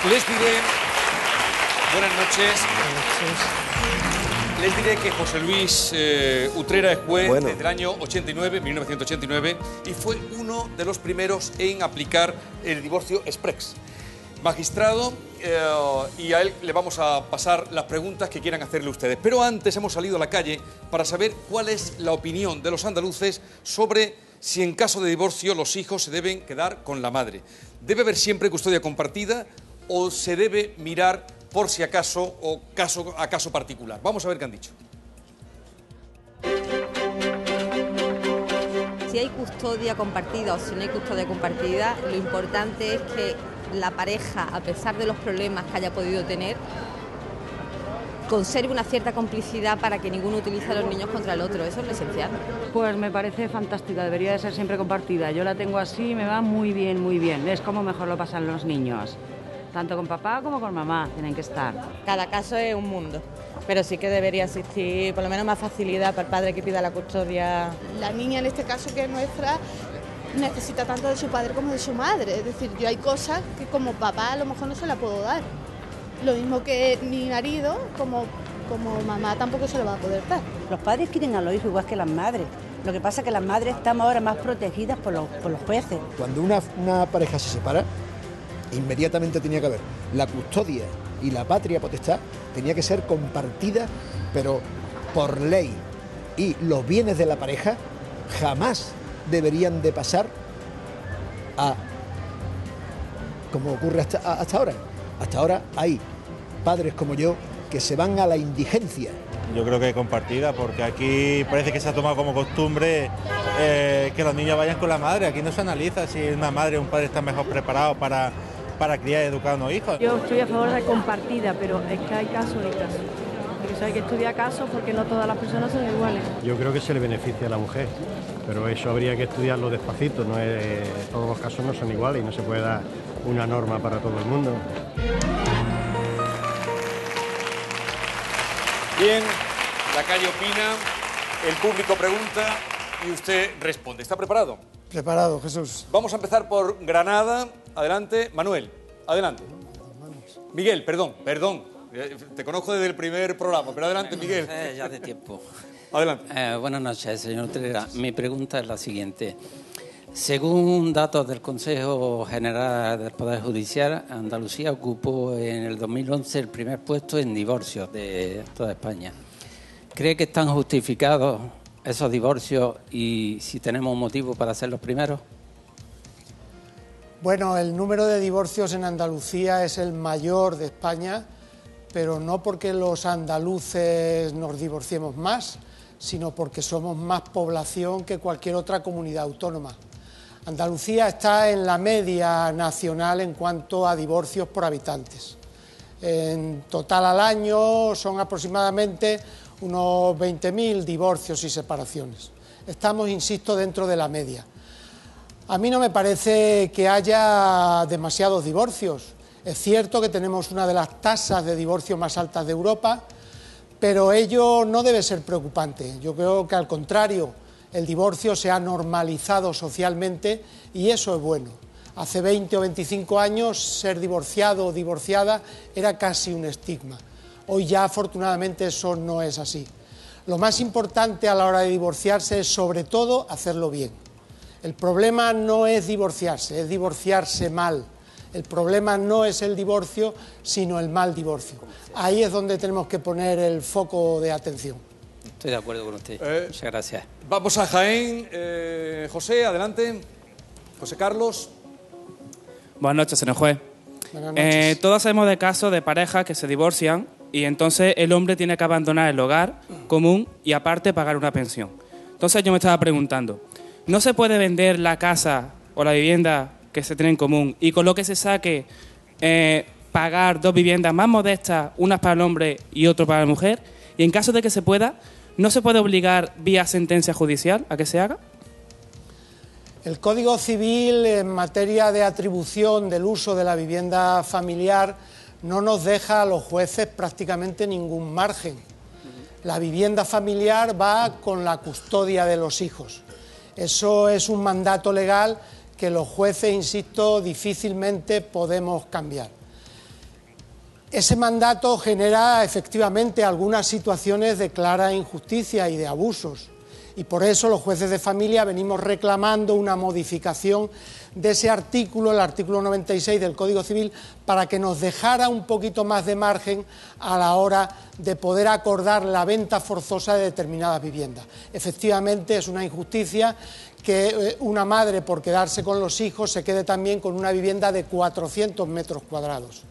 Les diré, buenas noches. Les diré que José Luis Utrera es juez desde el año 1989, y fue uno de los primeros en aplicar el divorcio exprés. Magistrado, y a él le vamos a pasar las preguntas que quieran hacerle ustedes. Pero antes hemos salido a la calle para saber cuál es la opinión de los andaluces sobre si en caso de divorcio los hijos se deben quedar con la madre. ¿Debe haber siempre custodia compartida o se debe mirar por si acaso o caso a caso particular? Vamos a ver qué han dicho. Si hay custodia compartida o si no hay custodia compartida, lo importante es que la pareja, a pesar de los problemas que haya podido tener, conserve una cierta complicidad para que ninguno utilice a los niños contra el otro. Eso es lo esencial. Pues me parece fantástica, debería de ser siempre compartida. Yo la tengo así y me va muy bien, muy bien. Es como mejor lo pasan los niños. Tanto con papá como con mamá tienen que estar. Cada caso es un mundo, pero sí que debería existir por lo menos más facilidad para el padre que pida la custodia. La niña, en este caso que es nuestra, necesita tanto de su padre como de su madre. Es decir, yo hay cosas que como papá a lo mejor no se la puedo dar. Lo mismo que mi marido, como mamá tampoco se lo va a poder dar. Los padres quieren a los hijos igual que las madres. Lo que pasa es que las madres estamos ahora más protegidas por los jueces. Cuando una pareja se separa, inmediatamente tenía que haber la custodia y la patria potestad, tenía que ser compartida, pero por ley. Y los bienes de la pareja jamás deberían de pasar a como ocurre hasta ahora. Hasta ahora hay padres como yo que se van a la indigencia. Yo creo que compartida, porque aquí parece que se ha tomado como costumbre que los niños vayan con la madre. Aquí no se analiza si una madre o un padre está mejor preparado para criar y educar a unos hijos. Yo estoy a favor de compartida, pero es que hay casos y casos. Por eso hay que estudiar casos, porque no todas las personas son iguales. Yo creo que se le beneficia a la mujer, pero eso habría que estudiarlo despacito. Todos los casos no son iguales y no se puede dar una norma para todo el mundo. Bien, la calle opina, el público pregunta y usted responde. ¿Está preparado? Preparado, Jesús. Vamos a empezar por Granada. Adelante, Manuel. Adelante. Miguel, perdón. Te conozco desde el primer programa, pero adelante, Miguel. Ya de tiempo. Adelante. Buenas noches, señor Utrera. Mi pregunta es la siguiente. Según datos del Consejo General del Poder Judicial, Andalucía ocupó en el 2011 el primer puesto en divorcios de toda España. ¿Cree que están justificados esos divorcios y si tenemos motivo para ser los primeros? Bueno, el número de divorcios en Andalucía es el mayor de España, pero no porque los andaluces nos divorciemos más, sino porque somos más población que cualquier otra comunidad autónoma. Andalucía está en la media nacional en cuanto a divorcios por habitantes. En total al año son aproximadamente unos 20.000 divorcios y separaciones. Estamos, insisto, dentro de la media. A mí no me parece que haya demasiados divorcios. Es cierto que tenemos una de las tasas de divorcio más altas de Europa, pero ello no debe ser preocupante. Yo creo que al contrario, el divorcio se ha normalizado socialmente y eso es bueno. Hace 20 o 25 años ser divorciado o divorciada era casi un estigma. Hoy ya afortunadamente eso no es así. Lo más importante a la hora de divorciarse es sobre todo hacerlo bien. El problema no es divorciarse mal. El problema no es el divorcio, sino el mal divorcio. Ahí es donde tenemos que poner el foco de atención. Estoy de acuerdo con usted. Muchas gracias. Vamos a Jaén. José, adelante. José Carlos. Buenas noches, señor juez. Buenas noches. Todos sabemos de casos de parejas que se divorcian y entonces el hombre tiene que abandonar el hogar común y aparte pagar una pensión. Entonces yo me estaba preguntando, ¿no se puede vender la casa o la vivienda que se tiene en común y con lo que se saque pagar dos viviendas más modestas, unas para el hombre y otras para la mujer? Y en caso de que se pueda, ¿no se puede obligar vía sentencia judicial a que se haga? El Código Civil en materia de atribución del uso de la vivienda familiar no nos deja a los jueces prácticamente ningún margen. La vivienda familiar va con la custodia de los hijos. Eso es un mandato legal que los jueces, insisto, difícilmente podemos cambiar. Ese mandato genera efectivamente algunas situaciones de clara injusticia y de abusos, y por eso los jueces de familia venimos reclamando una modificación de ese artículo, el artículo 96 del Código Civil, para que nos dejara un poquito más de margen a la hora de poder acordar la venta forzosa de determinadas viviendas. Efectivamente, es una injusticia que una madre, por quedarse con los hijos, se quede también con una vivienda de 400 metros cuadrados.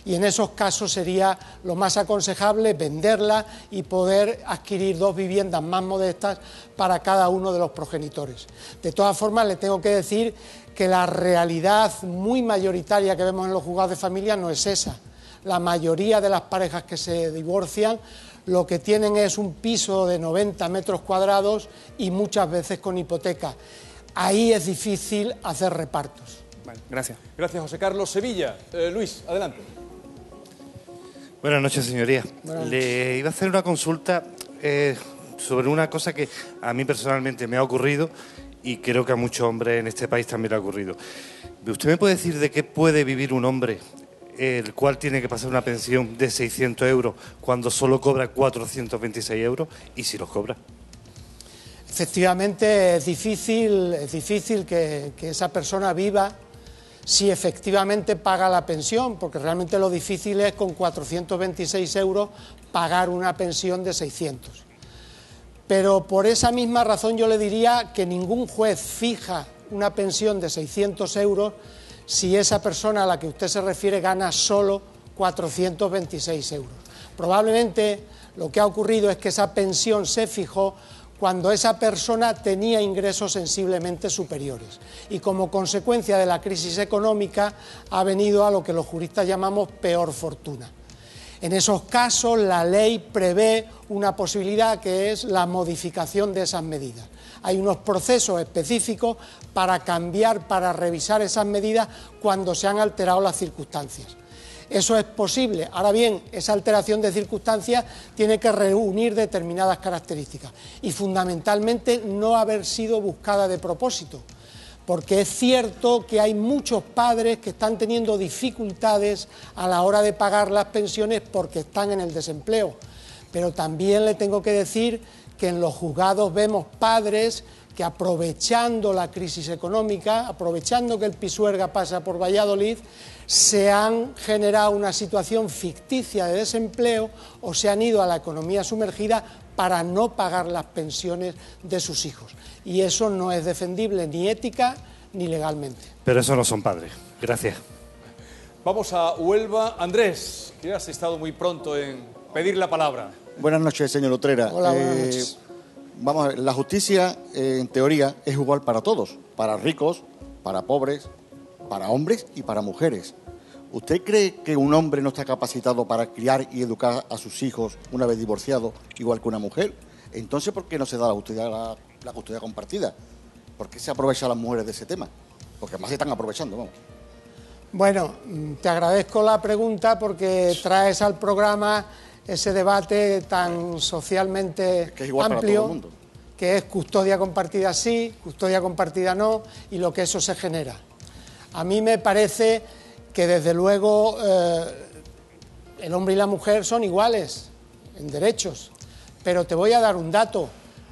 Y en esos casos sería lo más aconsejable venderla y poder adquirir 2 viviendas más modestas para cada uno de los progenitores. De todas formas, le tengo que decir que la realidad muy mayoritaria que vemos en los juzgados de familia no es esa. La mayoría de las parejas que se divorcian lo que tienen es un piso de 90 metros cuadrados y muchas veces con hipoteca. Ahí es difícil hacer repartos. Vale, gracias. Gracias, José Carlos. Sevilla. Luis, adelante. Buenas noches, señoría. Le iba a hacer una consulta sobre una cosa que a mí personalmente me ha ocurrido y creo que a muchos hombres en este país también le ha ocurrido. ¿Usted me puede decir de qué puede vivir un hombre el cual tiene que pasar una pensión de 600 euros cuando solo cobra 426 euros y si los cobra? Efectivamente, es difícil que esa persona viva si efectivamente paga la pensión, porque realmente lo difícil es con 426 euros pagar una pensión de 600. Pero por esa misma razón yo le diría que ningún juez fija una pensión de 600 euros si esa persona a la que usted se refiere gana solo 426 euros. Probablemente lo que ha ocurrido es que esa pensión se fijó cuando esa persona tenía ingresos sensiblemente superiores y como consecuencia de la crisis económica ha venido a lo que los juristas llamamos peor fortuna. En esos casos la ley prevé una posibilidad que es la modificación de esas medidas. Hay unos procesos específicos para cambiar, para revisar esas medidas cuando se han alterado las circunstancias. Eso es posible. Ahora bien, esa alteración de circunstancias tiene que reunir determinadas características y fundamentalmente no haber sido buscada de propósito, porque es cierto que hay muchos padres que están teniendo dificultades a la hora de pagar las pensiones porque están en el desempleo, pero también le tengo que decir que en los juzgados vemos padres que aprovechando la crisis económica, aprovechando que el Pisuerga pasa por Valladolid, se han generado una situación ficticia de desempleo o se han ido a la economía sumergida para no pagar las pensiones de sus hijos. Y eso no es defendible ni ética ni legalmente. Pero eso no son padres. Gracias. Vamos a Huelva. Andrés, que has estado muy pronto en pedir la palabra. Buenas noches, señor Utrera. Hola, buenas noches. Vamos a ver, la justicia, en teoría, es igual para todos, para ricos, para pobres, para hombres y para mujeres. ¿Usted cree que un hombre no está capacitado para criar y educar a sus hijos una vez divorciado, igual que una mujer? Entonces, ¿por qué no se da la custodia compartida? ¿Por qué se aprovechan las mujeres de ese tema? Porque más se están aprovechando, vamos. Bueno, te agradezco la pregunta porque traes al programa ese debate tan socialmente que es igual amplio, para todo el mundo, que es custodia compartida sí, custodia compartida no, y lo que eso se genera. A mí me parece que desde luego el hombre y la mujer son iguales en derechos, pero te voy a dar un dato.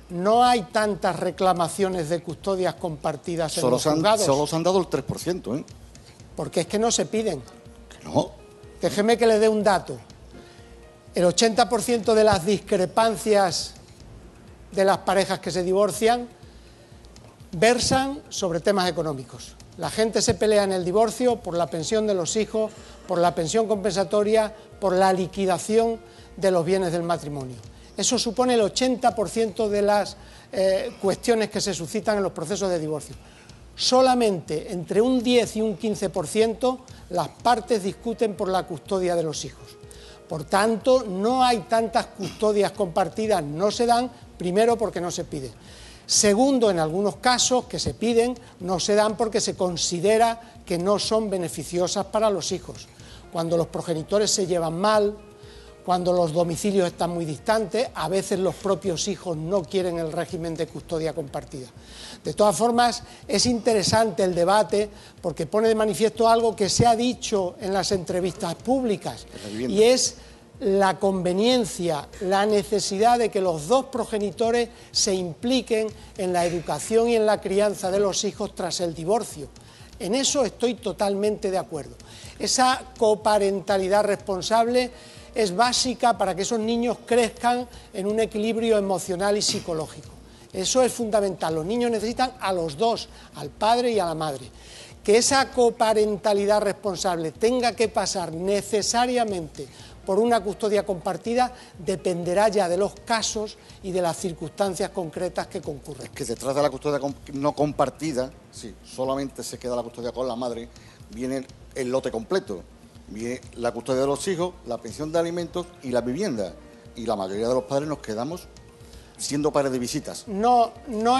No hay tantas reclamaciones de custodias compartidas en los juzgados. Solo se han dado el 3%, ¿eh? Porque es que no se piden. Que no. Déjeme que le dé un dato. El 80% de las discrepancias de las parejas que se divorcian versan sobre temas económicos. La gente se pelea en el divorcio por la pensión de los hijos, por la pensión compensatoria, por la liquidación de los bienes del matrimonio. Eso supone el 80% de las cuestiones que se suscitan en los procesos de divorcio. Solamente entre un 10 y un 15% las partes discuten por la custodia de los hijos. Por tanto, no hay tantas custodias compartidas, no se dan, primero porque no se piden. Segundo, en algunos casos que se piden, no se dan porque se considera que no son beneficiosas para los hijos. Cuando los progenitores se llevan mal, cuando los domicilios están muy distantes, a veces los propios hijos no quieren el régimen de custodia compartida. De todas formas, es interesante el debate porque pone de manifiesto algo que se ha dicho en las entrevistas públicas, y es la conveniencia, la necesidad de que los dos progenitores se impliquen en la educación y en la crianza de los hijos tras el divorcio. En eso estoy totalmente de acuerdo. Esa coparentalidad responsable es básica para que esos niños crezcan en un equilibrio emocional y psicológico. Eso es fundamental. Los niños necesitan a los dos, al padre y a la madre. Que esa coparentalidad responsable tenga que pasar necesariamente por una custodia compartida dependerá ya de los casos y de las circunstancias concretas que concurren. Es que detrás de la custodia no compartida, si solamente se queda la custodia con la madre, viene el lote completo. Viene la custodia de los hijos, la pensión de alimentos y la vivienda. Y la mayoría de los padres nos quedamos siendo padres de visitas. No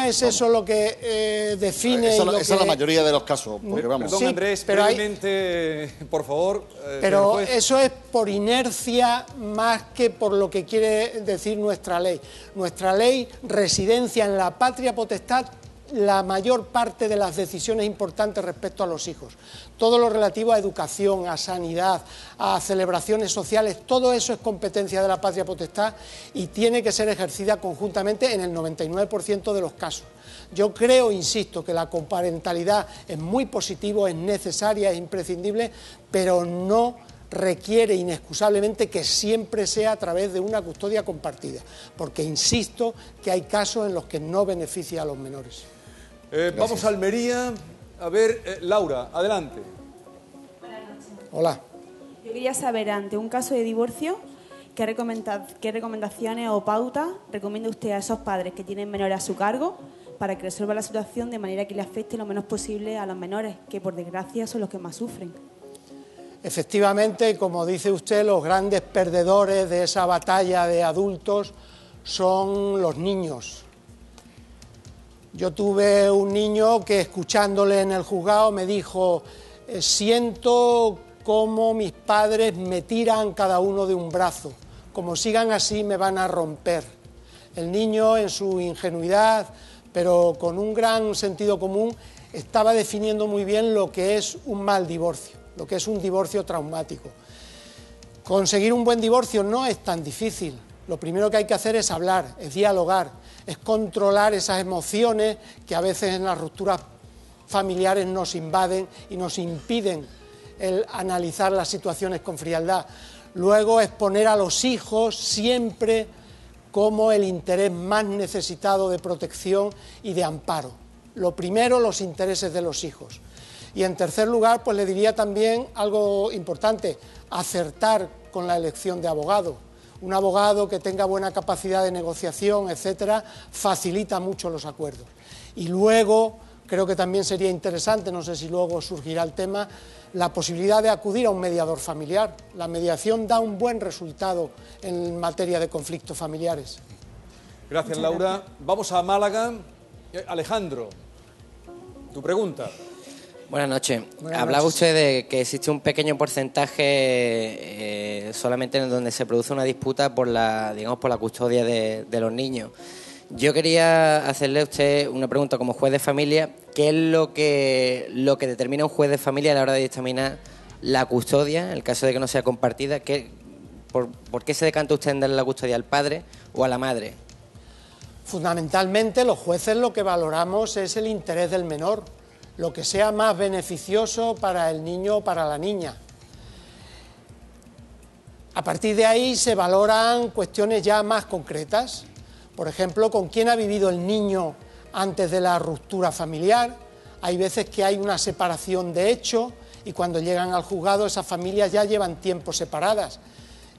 es eso lo que define... Esa es la mayoría de los casos. Porque, vamos. Perdón, Andrés, brevemente, por favor. Pero eso es por inercia más que por lo que quiere decir nuestra ley. Nuestra ley residencia en la patria potestad la mayor parte de las decisiones importantes respecto a los hijos. Todo lo relativo a educación, a sanidad, a celebraciones sociales, todo eso es competencia de la patria potestad y tiene que ser ejercida conjuntamente en el 99% de los casos. Yo creo, insisto, que la coparentalidad es muy positivo, es necesaria, es imprescindible, pero no requiere inexcusablemente que siempre sea a través de una custodia compartida, porque insisto que hay casos en los que no beneficia a los menores. Vamos a Almería. A ver, Laura, adelante. Buenas noches. Hola. Yo quería saber, ante un caso de divorcio, ¿qué recomendaciones o pautas recomienda usted a esos padres que tienen menores a su cargo para que resuelva la situación de manera que le afecte lo menos posible a los menores, que por desgracia son los que más sufren? Efectivamente, como dice usted, los grandes perdedores de esa batalla de adultos son los niños. Yo tuve un niño que, escuchándole en el juzgado, me dijo: siento cómo mis padres me tiran cada uno de un brazo, como sigan así me van a romper. El niño, en su ingenuidad, pero con un gran sentido común, estaba definiendo muy bien lo que es un mal divorcio, lo que es un divorcio traumático. Conseguir un buen divorcio no es tan difícil. Lo primero que hay que hacer es hablar, es dialogar, es controlar esas emociones que a veces en las rupturas familiares nos invaden y nos impiden el analizar las situaciones con frialdad. Luego, exponer a los hijos siempre como el interés más necesitado de protección y de amparo. Lo primero, los intereses de los hijos. Y en tercer lugar, pues le diría también algo importante: acertar con la elección de abogado. Un abogado que tenga buena capacidad de negociación, etcétera, facilita mucho los acuerdos. Y luego, creo que también sería interesante, no sé si luego surgirá el tema, la posibilidad de acudir a un mediador familiar. La mediación da un buen resultado en materia de conflictos familiares. Gracias, Laura. Vamos a Málaga. Alejandro, tu pregunta. Buenas noches. Hablaba usted de que existe un pequeño porcentaje solamente en donde se produce una disputa por la custodia de los niños. Yo quería hacerle a usted una pregunta como juez de familia. ¿Qué es lo que determina un juez de familia a la hora de dictaminar la custodia, en el caso de que no sea compartida? ¿Por qué se decanta usted en darle la custodia al padre o a la madre? Fundamentalmente, los jueces lo que valoramos es el interés del menor, lo que sea más beneficioso para el niño o para la niña. A partir de ahí se valoran cuestiones ya más concretas. Por ejemplo, con quién ha vivido el niño antes de la ruptura familiar. Hay veces que hay una separación de hecho y cuando llegan al juzgado esas familias ya llevan tiempo separadas.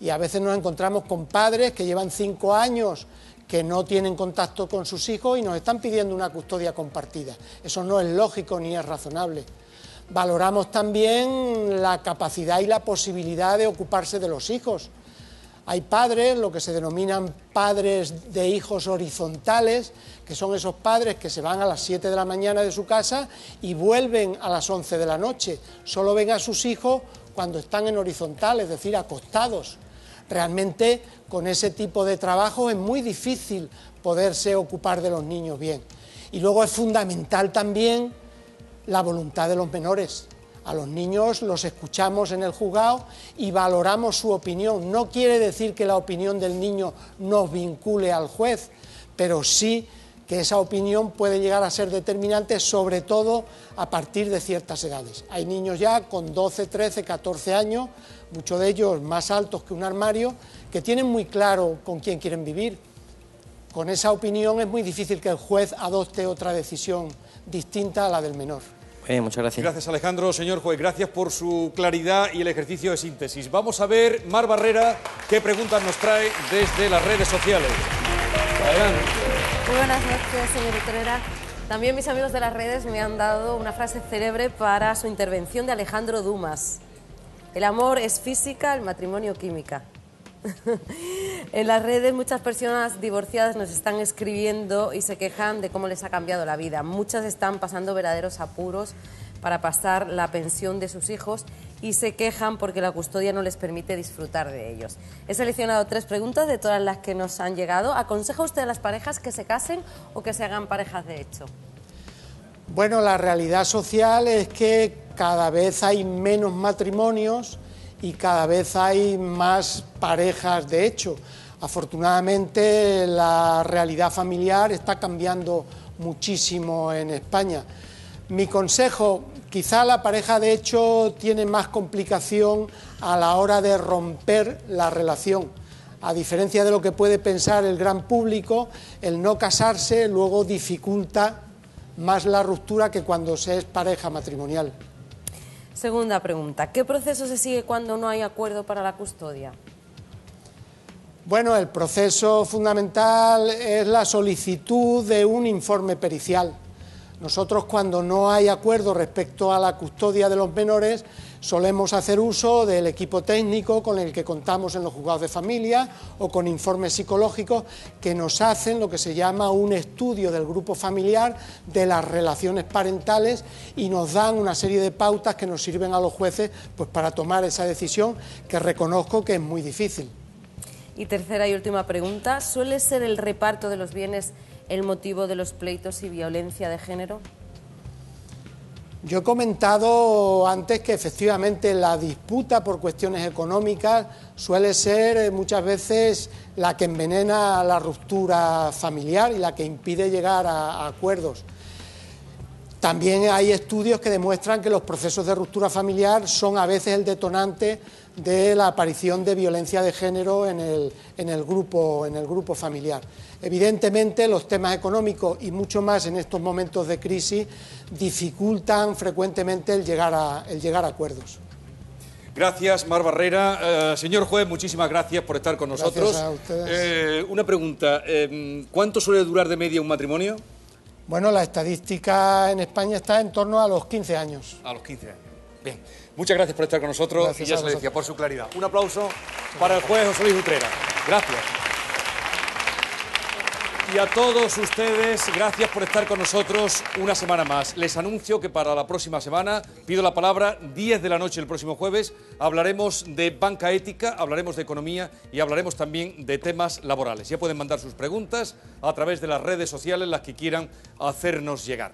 Y a veces nos encontramos con padres que llevan 5 años que no tienen contacto con sus hijos y nos están pidiendo una custodia compartida. Eso no es lógico ni es razonable. Valoramos también la capacidad y la posibilidad de ocuparse de los hijos. Hay padres, lo que se denominan padres de hijos horizontales, que son esos padres que se van a las 7 de la mañana de su casa y vuelven a las 11 de la noche. Solo ven a sus hijos cuando están en horizontal, es decir, acostados. Realmente con ese tipo de trabajo es muy difícil poderse ocupar de los niños bien. Y luego es fundamental también la voluntad de los menores. A los niños los escuchamos en el juzgado y valoramos su opinión. No quiere decir que la opinión del niño nos vincule al juez, pero sí que esa opinión puede llegar a ser determinante, sobre todo a partir de ciertas edades. Hay niños ya con 12, 13, 14 años, muchos de ellos más altos que un armario, que tienen muy claro con quién quieren vivir. Con esa opinión es muy difícil que el juez adopte otra decisión distinta a la del menor. Muchas gracias. Gracias, Alejandro. Señor juez, gracias por su claridad y el ejercicio de síntesis. Vamos a ver, Mar Barrera, qué preguntas nos trae desde las redes sociales. Adelante. Muy buenas noches, señor Utrera. También mis amigos de las redes me han dado una frase célebre para su intervención de Alejandro Dumas. El amor es física, el matrimonio química. En las redes muchas personas divorciadas nos están escribiendo y se quejan de cómo les ha cambiado la vida. Muchas están pasando verdaderos apuros para pasar la pensión de sus hijos y se quejan porque la custodia no les permite disfrutar de ellos. He seleccionado 3 preguntas de todas las que nos han llegado. ¿Aconseja usted a las parejas que se casen o que se hagan parejas de hecho? Bueno, la realidad social es que cada vez hay menos matrimonios y cada vez hay más parejas de hecho. Afortunadamente la realidad familiar está cambiando muchísimo en España. Mi consejo, quizá la pareja de hecho tiene más complicación a la hora de romper la relación. A diferencia de lo que puede pensar el gran público, el no casarse luego dificulta más la ruptura que cuando se es pareja matrimonial. Segunda pregunta, ¿qué proceso se sigue cuando no hay acuerdo para la custodia? Bueno, el proceso fundamental es la solicitud de un informe pericial. Nosotros, cuando no hay acuerdo respecto a la custodia de los menores, solemos hacer uso del equipo técnico con el que contamos en los juzgados de familia o con informes psicológicos que nos hacen lo que se llama un estudio del grupo familiar de las relaciones parentales y nos dan una serie de pautas que nos sirven a los jueces pues, para tomar esa decisión, que reconozco que es muy difícil. Y tercera y última pregunta, ¿suele ser el reparto de los bienes el motivo de los pleitos y violencia de género? Yo he comentado antes que efectivamente la disputa por cuestiones económicas suele ser muchas veces la que envenena la ruptura familiar y la que impide llegar a acuerdos. También hay estudios que demuestran que los procesos de ruptura familiar son a veces el detonante de la aparición de violencia de género en el grupo familiar. Evidentemente, los temas económicos y mucho más en estos momentos de crisis dificultan frecuentemente el llegar a acuerdos. Gracias, Mar Barrera. Señor juez, muchísimas gracias por estar con nosotros. Gracias a ustedes. Una pregunta, ¿cuánto suele durar de media un matrimonio? Bueno, la estadística en España está en torno a los 15 años. A los 15 años. Bien, muchas gracias por estar con nosotros. Gracias y ya se le decía, por su claridad. Un aplauso para el juez José Luis Utrera. Gracias. Y a todos ustedes, gracias por estar con nosotros una semana más. Les anuncio que para la próxima semana, pido la palabra, 10 de la noche el próximo jueves, hablaremos de banca ética, hablaremos de economía y hablaremos también de temas laborales. Ya pueden mandar sus preguntas a través de las redes sociales, las que quieran hacernos llegar.